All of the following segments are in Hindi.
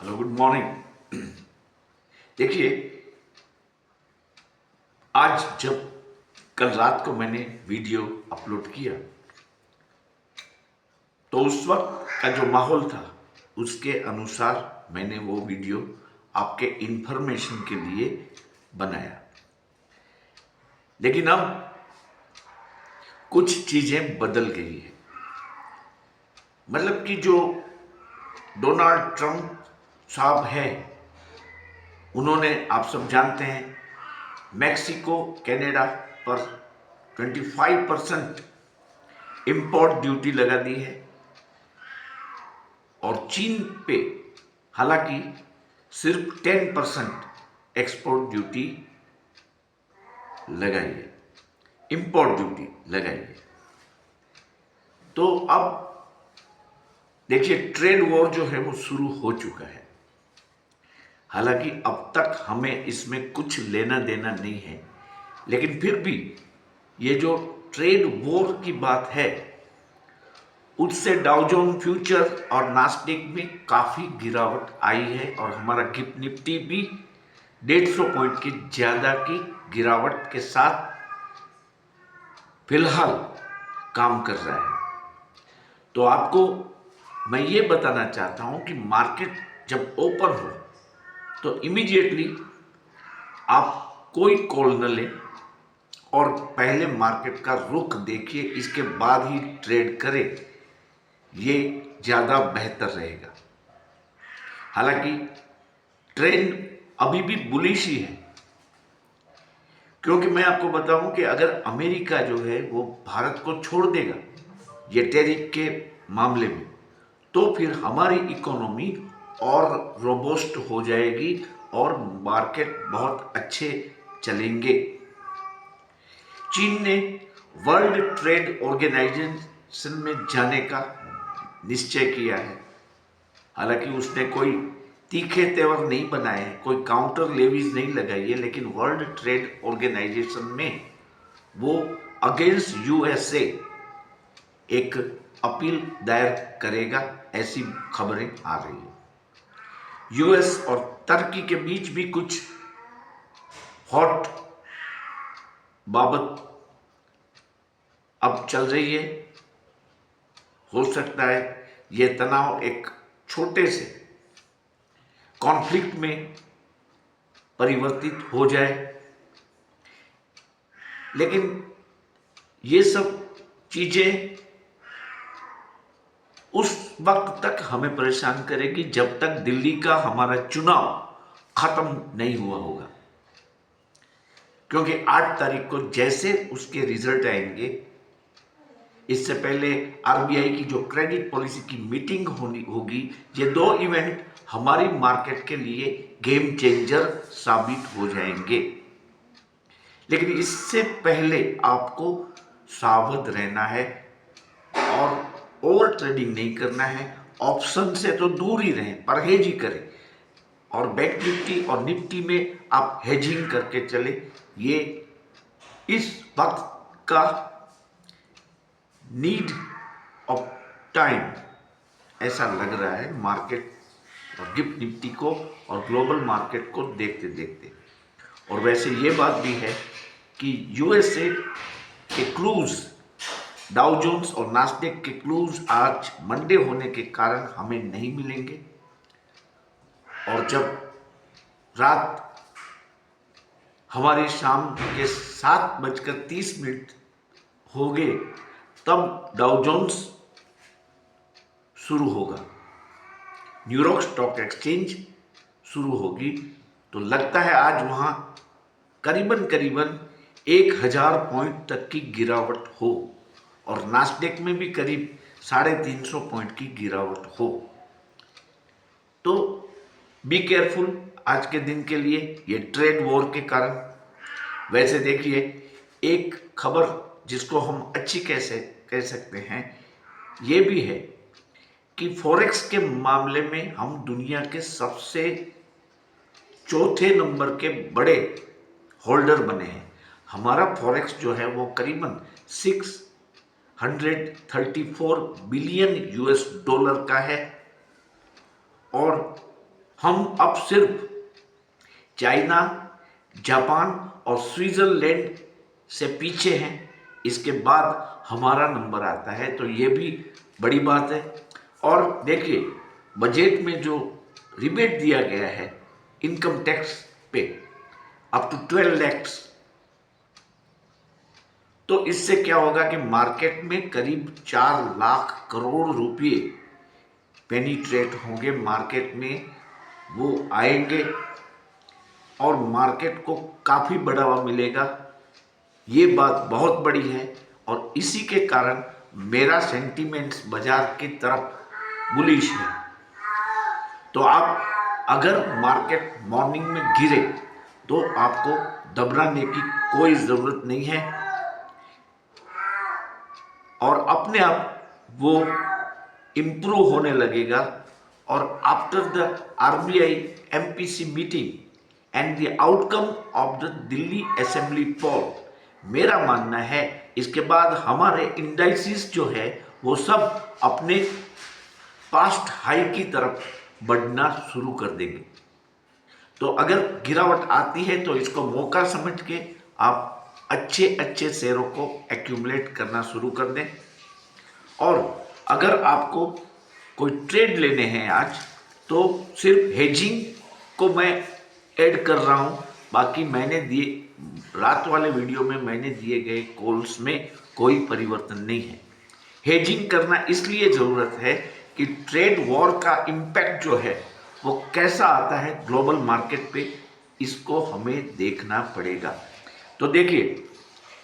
Hello, good morning. देखिए, आज जब कल रात को मैंने वीडियो अपलोड किया तो उस वक्त का जो माहौल था उसके अनुसार मैंने वो वीडियो आपके इंफॉर्मेशन के लिए बनाया। लेकिन अब कुछ चीजें बदल गई है। मतलब कि जो डोनाल्ड ट्रंप साहब है, उन्होंने, आप सब जानते हैं, मैक्सिको कनाडा पर 25% इंपोर्ट ड्यूटी लगा दी है और चीन पे हालांकि सिर्फ 10% एक्सपोर्ट ड्यूटी लगाई है, इंपोर्ट ड्यूटी लगाई है। तो अब देखिए, ट्रेड वॉर जो है वो शुरू हो चुका है। हालांकि अब तक हमें इसमें कुछ लेना देना नहीं है, लेकिन फिर भी ये जो ट्रेड वॉर की बात है उससे डाउ जोन फ्यूचर और नास्डेक में काफी गिरावट आई है और हमारा गिफ्ट निफ्टी भी 150 पॉइंट की ज्यादा की गिरावट के साथ फिलहाल काम कर रहा है। तो आपको मैं ये बताना चाहता हूं कि मार्केट जब ओपन हो तो इमीडिएटली आप कोई कॉल न लें और पहले मार्केट का रुख देखिए, इसके बाद ही ट्रेड करें, ये ज़्यादा बेहतर रहेगा। हालांकि ट्रेंड अभी भी बुलिश ही है, क्योंकि मैं आपको बताऊं कि अगर अमेरिका जो है वो भारत को छोड़ देगा ये टैरिफ के मामले में, तो फिर हमारी इकोनॉमी और रोबस्ट हो जाएगी और मार्केट बहुत अच्छे चलेंगे। चीन ने वर्ल्ड ट्रेड ऑर्गेनाइजेशन में जाने का निश्चय किया है। हालांकि उसने कोई तीखे तेवर नहीं बनाए हैं, कोई काउंटर लेवीज नहीं लगाई है, लेकिन वर्ल्ड ट्रेड ऑर्गेनाइजेशन में वो अगेंस्ट यूएसए एक अपील दायर करेगा, ऐसी खबरें आ रही है। यूएस और तुर्की के बीच भी कुछ हॉट बाबत अब चल रही है। हो सकता है ये तनाव एक छोटे से कॉन्फ्लिक्ट में परिवर्तित हो जाए, लेकिन ये सब चीजें उस वक्त तक हमें परेशान करेगी जब तक दिल्ली का हमारा चुनाव खत्म नहीं हुआ होगा। क्योंकि 8 तारीख को जैसे उसके रिजल्ट आएंगे, इससे पहले आरबीआई की जो क्रेडिट पॉलिसी की मीटिंग होगी, ये दो इवेंट हमारी मार्केट के लिए गेम चेंजर साबित हो जाएंगे। लेकिन इससे पहले आपको सावध रहना है और ओवर ट्रेडिंग नहीं करना है। ऑप्शन से तो दूर ही रहें, परहेज ही करें और बैंक निफ्टी और निफ्टी में आप हेजिंग करके चले। ये इस वक्त का नीड ऑफ टाइम ऐसा लग रहा है मार्केट और गिफ्ट निफ्टी को और ग्लोबल मार्केट को देखते देखते। और वैसे ये बात भी है कि यूएसए के क्लूज, डाउ जोन्स और नास्डेक के क्लूज आज मंडे होने के कारण हमें नहीं मिलेंगे, और जब रात हमारी शाम के 7:30 हो गए तब डाउ जोन्स शुरू होगा, न्यूयॉर्क स्टॉक एक्सचेंज शुरू होगी। तो लगता है आज वहां करीबन करीबन 1000 पॉइंट तक की गिरावट हो और नास्डेक में भी करीब 350 पॉइंट की गिरावट हो। तो बी केयरफुल आज के दिन के लिए, ये ट्रेड वॉर के कारण। वैसे देखिए, एक खबर जिसको हम अच्छी कह सकते हैं ये भी है कि फॉरेक्स के मामले में हम दुनिया के सबसे चौथे नंबर के बड़े होल्डर बने हैं। हमारा फॉरेक्स जो है वो करीबन 634 बिलियन यूएस डॉलर का है और हम अब सिर्फ चाइना, जापान और स्विट्जरलैंड से पीछे हैं। इसके बाद हमारा नंबर आता है, तो ये भी बड़ी बात है। और देखिए, बजट में जो रिबेट दिया गया है इनकम टैक्स पे अप टू 12 लैक्स, तो इससे क्या होगा कि मार्केट में करीब 4 लाख करोड़ रुपए पेनिट्रेट होंगे, मार्केट में वो आएंगे और मार्केट को काफ़ी बढ़ावा मिलेगा। ये बात बहुत बड़ी है और इसी के कारण मेरा सेंटीमेंट्स बाजार की तरफ बुलिश है। तो आप अगर मार्केट मॉर्निंग में गिरे तो आपको घबराने की कोई ज़रूरत नहीं है और अपने आप वो इम्प्रूव होने लगेगा। और after the RBI MPC meeting and the outcome of the Delhi assembly poll, मेरा मानना है इसके बाद हमारे इंडाइसिस जो है वो सब अपने पास्ट हाई की तरफ बढ़ना शुरू कर देंगे। तो अगर गिरावट आती है तो इसको मौका समझ के आप अच्छे अच्छे शेयरों को एक्यूमुलेट करना शुरू कर दें। और अगर आपको कोई ट्रेड लेने हैं आज, तो सिर्फ हेजिंग को मैं ऐड कर रहा हूँ। बाकी मैंने दिए रात वाले वीडियो में मैंने दिए गए कॉल्स में कोई परिवर्तन नहीं है। हेजिंग करना इसलिए ज़रूरत है कि ट्रेड वॉर का इम्पैक्ट जो है वो कैसा आता है ग्लोबल मार्केट पे, इसको हमें देखना पड़ेगा। तो देखिए,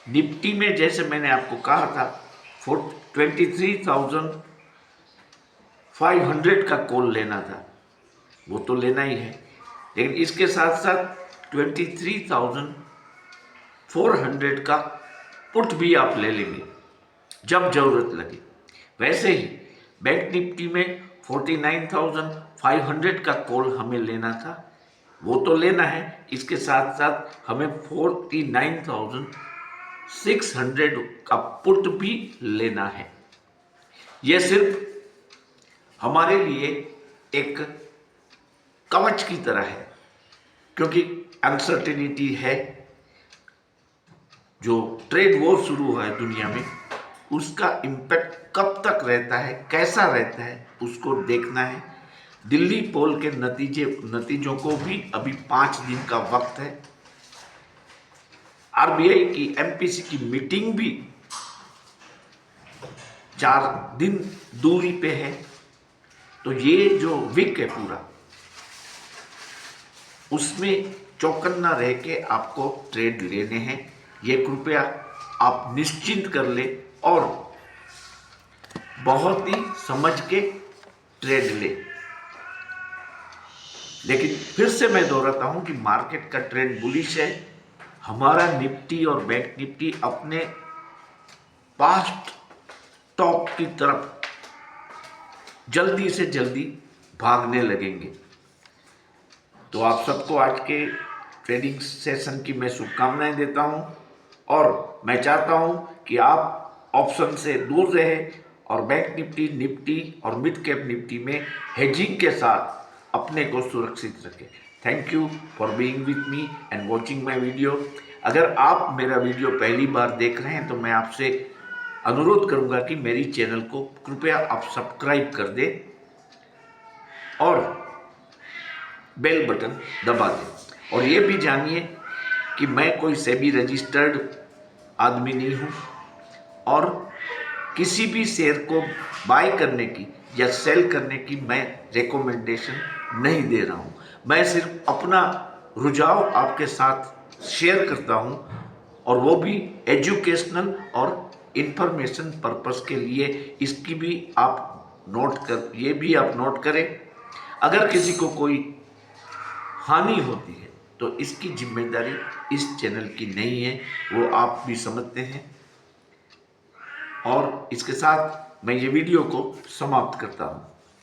निफ्टी में जैसे मैंने आपको कहा था 23,500 का कॉल लेना था, वो तो लेना ही है, लेकिन इसके साथ साथ 23,400 का पुट भी आप ले लेंगे जब जरूरत लगे। वैसे ही बैंक निफ्टी में 49,500 का कॉल हमें लेना था, वो तो लेना है, इसके साथ साथ हमें 49,600 का पुट भी लेना है। यह सिर्फ हमारे लिए एक कवच की तरह है, क्योंकि अनसर्टेनिटी है। जो ट्रेड वॉर शुरू हुआ है दुनिया में, उसका इम्पैक्ट कब तक रहता है, कैसा रहता है, उसको देखना है। दिल्ली पोल के नतीजों को भी अभी 5 दिन का वक्त है। RBI की MPC की मीटिंग भी 4 दिन दूरी पे है। तो ये जो वीक है पूरा, उसमें चौकन्ना रह के आपको ट्रेड लेने हैं। ये कृपया आप निश्चिंत कर ले और बहुत ही समझ के ट्रेड ले। लेकिन फिर से मैं दोहराता हूं कि मार्केट का ट्रेंड बुलिश है। हमारा निफ्टी और बैंक निफ्टी अपने पास्ट टॉप की तरफ जल्दी से जल्दी भागने लगेंगे। तो आप सबको आज के ट्रेडिंग सेशन की मैं शुभकामनाएं देता हूं और मैं चाहता हूं कि आप ऑप्शन से दूर रहें और बैंक निफ्टी और मिड कैप निफ्टी में हेजिंग के साथ अपने को सुरक्षित रखें। Thank you for being with me and watching my video. अगर आप मेरा वीडियो पहली बार देख रहे हैं तो मैं आपसे अनुरोध करूंगा कि मेरी चैनल को कृपया आप सब्सक्राइब कर दें और बेल बटन दबा दें। और ये भी जानिए कि मैं कोई सेबी रजिस्टर्ड आदमी नहीं हूँ और किसी भी शेयर को बाय करने की या सेल करने की मैं रिकमेंडेशन नहीं दे रहा हूँ। मैं सिर्फ अपना रुझाव आपके साथ शेयर करता हूँ और वो भी एजुकेशनल और इंफॉर्मेशन पर्पस के लिए। इसकी भी आप ये भी आप नोट करें। अगर किसी को कोई हानि होती है तो इसकी जिम्मेदारी इस चैनल की नहीं है, वो आप भी समझते हैं। और इसके साथ मैं ये वीडियो को समाप्त करता हूँ।